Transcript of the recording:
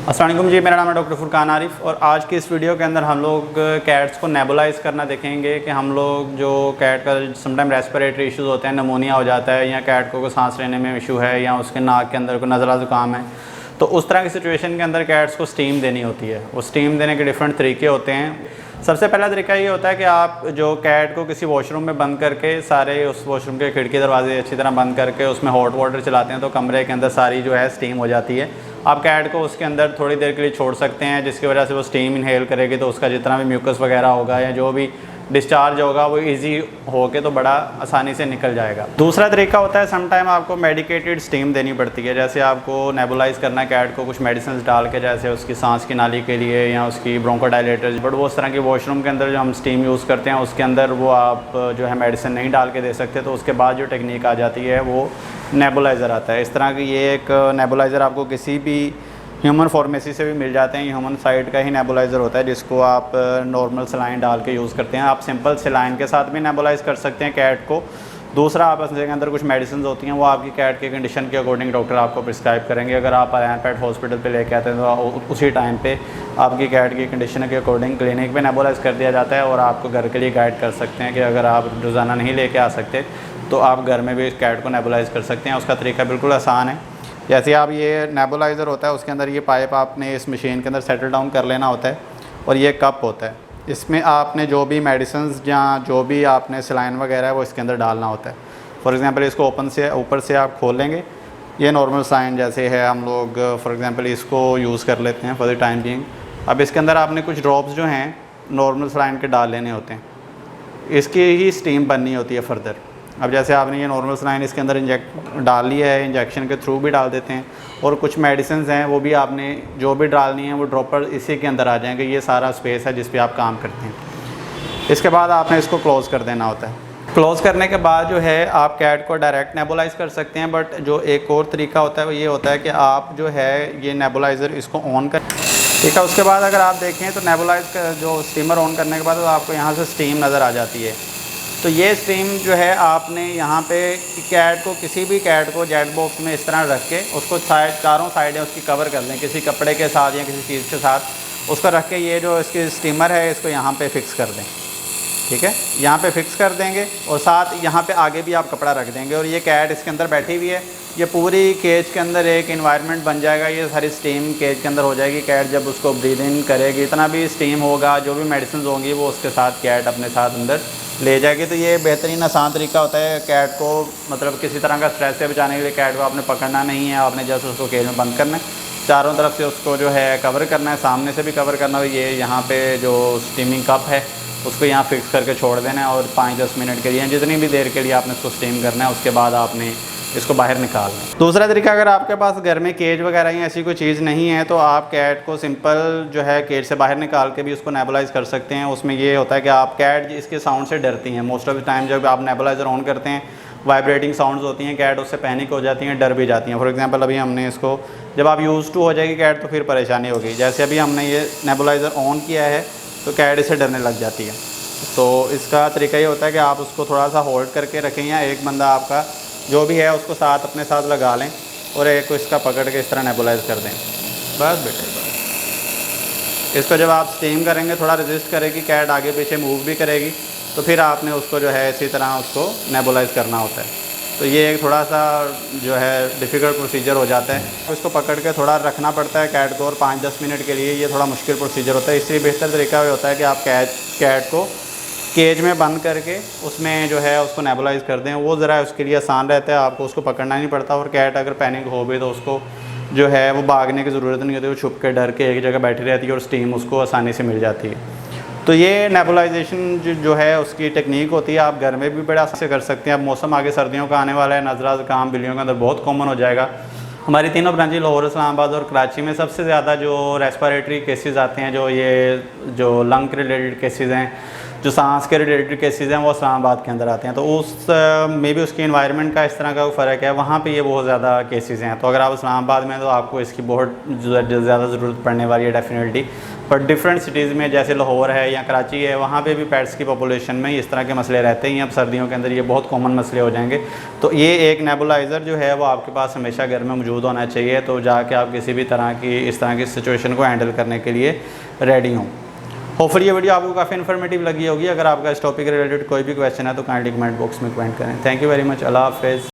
अस्सलाम वालेकुम जी, मेरा नाम है डॉक्टर फुरकान आरिफ और आज की इस वीडियो के अंदर हम लोग कैट्स को नेबुलाइज करना देखेंगे कि हम लोग जो कैट का समटाइम रेस्पिरेटरी इश्यूज़ होते हैं, नमोनिया हो जाता है या कैट को सांस लेने में इशू है या उसके नाक के अंदर कोई नज़ला ज़ुकाम है, तो उस तरह की सिचुएशन के अंदर कैट्स को स्टीम देनी होती है। वो स्टीम देने के डिफरेंट तरीके होते हैं। सबसे पहला तरीका ये होता है कि आप जो कैट को किसी वॉशरूम में बंद करके सारे उस वॉशरूम के खिड़की दरवाजे अच्छी तरह बंद करके उसमें हॉट वाटर चलाते हैं तो कमरे के अंदर सारी जो है स्टीम हो जाती है। आप कैट को उसके अंदर थोड़ी देर के लिए छोड़ सकते हैं, जिसकी वजह से वो स्टीम इनहेल करेगी तो उसका जितना भी म्यूकस वगैरह होगा या जो भी डिस्चार्ज होगा वो इजी होके तो बड़ा आसानी से निकल जाएगा। दूसरा तरीका होता है समटाइम आपको मेडिकेटेड स्टीम देनी पड़ती है, जैसे आपको नेबुलाइज करना है कैट को कुछ मेडिसिन डाल के, जैसे उसकी सांस की नाली के लिए या उसकी ब्रोंकोडायलेटर्स। बट वो उस तरह के वॉशरूम के अंदर जो हम स्टीम यूज़ करते हैं उसके अंदर वो आप जो है मेडिसिन नहीं डाल के दे सकते, तो उसके बाद जो टेक्निक आ जाती है वो नेबुलाइज़र आता है। इस तरह की ये एक नेबुलाइज़र आपको किसी भी ह्यूमन फार्मेसी से भी मिल जाते हैं। ह्यूमन साइड का ही नेबुलाइज़र होता है जिसको आप नॉर्मल सलाइन डाल के यूज़ करते हैं। आप सिंपल सलाइन के साथ भी नेबुलाइज़ कर सकते हैं कैट को। दूसरा, आप इसके अंदर कुछ मेडिसिन होती हैं वो आपकी कैट के कंडीशन के अकॉर्डिंग डॉक्टर आपको प्रिस्क्राइब करेंगे। अगर आप अयान पेट हॉस्पिटल पे लेके आते हैं तो उसी टाइम पे आपकी कैट की कंडीशन के अकॉर्डिंग क्लिनिक में नेबुलाइज़ कर दिया जाता है और आपको घर के लिए गाइड कर सकते हैं कि अगर आप रोज़ाना नहीं लेके आ सकते तो आप घर में भी इस कैट को नेबुलाइज़ कर सकते हैं। उसका तरीका बिल्कुल आसान है। जैसे आप ये नेबुलाइज़र होता है उसके अंदर ये पाइप आपने इस मशीन के अंदर सेटल डाउन कर लेना होता है और ये कप होता है, इसमें आपने जो भी मेडिसिन या जो भी आपने सलाइन वगैरह है वो इसके अंदर डालना होता है। फॉर एग्ज़ाम्पल इसको ऊपर से आप खोलेंगे, ये नॉर्मल साइन जैसे है, हम लोग फॉर एग्ज़ाम्पल इसको यूज़ कर लेते हैं फॉर द टाइम बीइंग। अब इसके अंदर आपने कुछ ड्रॉप्स जो हैं नॉर्मल सलाइन के डाल लेने होते हैं, इसकी ही स्टीम बननी होती है फर्दर। अब जैसे आपने ये नॉर्मल सलाइन इसके अंदर डाल लिया है, इंजेक्शन के थ्रू भी डाल देते हैं, और कुछ मेडिसिन हैं वो भी आपने जो भी डालनी है वो ड्रॉपर इसी के अंदर आ जाएंगे। ये सारा स्पेस है जिस पे आप काम करते हैं। इसके बाद आपने इसको क्लोज़ कर देना होता है। क्लोज़ करने के बाद जो है आप कैट को डायरेक्ट नेबुलाइज़ कर सकते हैं, बट जो एक और तरीका होता है वो ये होता है कि आप जो है ये नेबुलाइज़र इसको ऑन कर, ठीक है। उसके बाद अगर आप देखें तो नेबुलाइज का जो स्टीमर ऑन करने के बाद तो आपको यहाँ से स्टीम नज़र आ जाती है। तो ये स्टीम जो है आपने यहाँ पे कैट को, किसी भी कैट को जेट बॉक्स में इस तरह रख के उसको चारों साइडें उसकी कवर कर लें किसी कपड़े के साथ या किसी चीज़ के साथ। उसको रख के ये जो इसकी स्टीमर है इसको यहाँ पे फिक्स कर दें, ठीक है। यहाँ पे फिक्स कर देंगे और साथ यहाँ पे आगे भी आप कपड़ा रख देंगे और ये कैट इसके अंदर बैठी हुई है। ये पूरी केज के अंदर एक इन्वायरमेंट बन जाएगा, ये सारी स्टीम केज के अंदर हो जाएगी। कैट जब उसको ब्रीद इन करेगी, इतना भी स्टीम होगा, जो भी मेडिसिन होंगी वो उसके साथ कैट अपने साथ अंदर ले जाएगी। तो ये बेहतरीन आसान तरीका होता है कैट को, मतलब किसी तरह का स्ट्रेस से बचाने के लिए। कैट को आपने पकड़ना नहीं है, आपने जस्ट उसको केज में बंद करना है, चारों तरफ से उसको जो है कवर करना है, सामने से भी कवर करना है। ये यहाँ पे जो स्टीमिंग कप है उसको यहाँ फिक्स करके छोड़ देना है और 5-10 मिनट के लिए, जितनी भी देर के लिए आपने उसको स्टीम करना है, उसके बाद आपने इसको बाहर निकालना है। दूसरा तरीका, अगर आपके पास घर में केज वगैरह या ऐसी कोई चीज़ नहीं है तो आप कैट को सिंपल जो है केज से बाहर निकाल के भी उसको नेबुलाइज़ कर सकते हैं। उसमें ये होता है कि आप कैट इसके साउंड से डरती हैं। मोस्ट ऑफ द टाइम जब आप नेबुलाइज़र ऑन करते हैं वाइब्रेटिंग साउंड्स होती हैं, कैट उससे पैनिक हो जाती हैं, डर भी जाती हैं। फॉर एग्जांपल अभी हमने इसको, जब आप यूज़ टू हो जाएगी कैट तो फिर परेशानी होगी। जैसे अभी हमने ये नेबुलाइज़र ऑन किया है तो कैट इससे डरने लग जाती है। तो इसका तरीका ये होता है कि आप उसको थोड़ा सा होल्ड करके रखें या एक बंदा आपका जो भी है उसको साथ अपने साथ लगा लें और एक को इसका पकड़ के इस तरह नेबुलाइज़ कर दें। बस बेटे बस। इसको जब आप स्टीम करेंगे थोड़ा रेजिस्ट करेगी कैट, आगे पीछे मूव भी करेगी, तो फिर आपने उसको जो है इसी तरह उसको नेबुलाइज़ करना होता है। तो ये एक थोड़ा सा जो है डिफ़िकल्ट प्रोसीजर हो जाता है। इसको पकड़ के थोड़ा रखना पड़ता है कैट को और 5-10 मिनट के लिए, ये थोड़ा मुश्किल प्रोसीजर होता है। इसलिए बेहतर तरीका ये होता है कि आप कैट को केज में बंद करके उसमें जो है उसको नेबुलाइज़ कर दें। वो ज़रा उसके लिए आसान रहता है, आपको उसको पकड़ना नहीं पड़ता और कैट अगर पैनिक हो भी तो उसको जो है वो भागने की ज़रूरत नहीं होती, वो छुप के डर के एक जगह बैठी रहती है और स्टीम उसको आसानी से मिल जाती है। तो ये नेबुलाइजेशन जो है उसकी टेक्निक होती है, आप घर में भी बड़ा आसानी से कर सकते हैं। अब मौसम आगे सर्दियों का आने वाला है, नज़ला ज़ुकाम बिल्लियों के अंदर बहुत कॉमन हो जाएगा। हमारी तीनों ब्रांचें लाहौर, इस्लामाबाद और कराची में सबसे ज़्यादा जो रेस्पिरेटरी केसेस आते हैं, जो लंग के रिलेटेड केसेस हैं, जो सांस के रिलेटेड केसेस हैं, वो इस्लामाबाद के अंदर आते हैं। तो उस में भी उसकी इन्वायरमेंट का इस तरह का फ़र्क है, वहाँ पे ये बहुत ज़्यादा केसेस हैं। तो अगर आप इस्लामाबाद में तो आपको इसकी बहुत ज़्यादा ज़रूरत पड़ने वाली है डेफिनेटली। पर डिफरेंट सिटीज़ में जैसे लाहौर है या कराची है, वहाँ पे भी पेट्स की पॉपुलेशन में इस तरह के मसले रहते हैं। अब सर्दियों के अंदर ये बहुत कॉमन मसले हो जाएंगे। तो ये एक नेबुलाइज़र जो है वो आपके पास हमेशा घर में मौजूद होना चाहिए, तो जाके आप किसी भी तरह की इस तरह की सिचुएशन को हैंडल करने के लिए रेडी हों। होपफुली ये वीडियो आपको काफ़ी इन्फॉर्मेटिव लगी होगी। अगर आपका इस टॉपिक के रिलेटेड कोई भी क्वेश्चन है तो काइंडली कमेंट बॉक्स में कमेंट करें। Thank you very much. अल्लाह हाफ़िज़।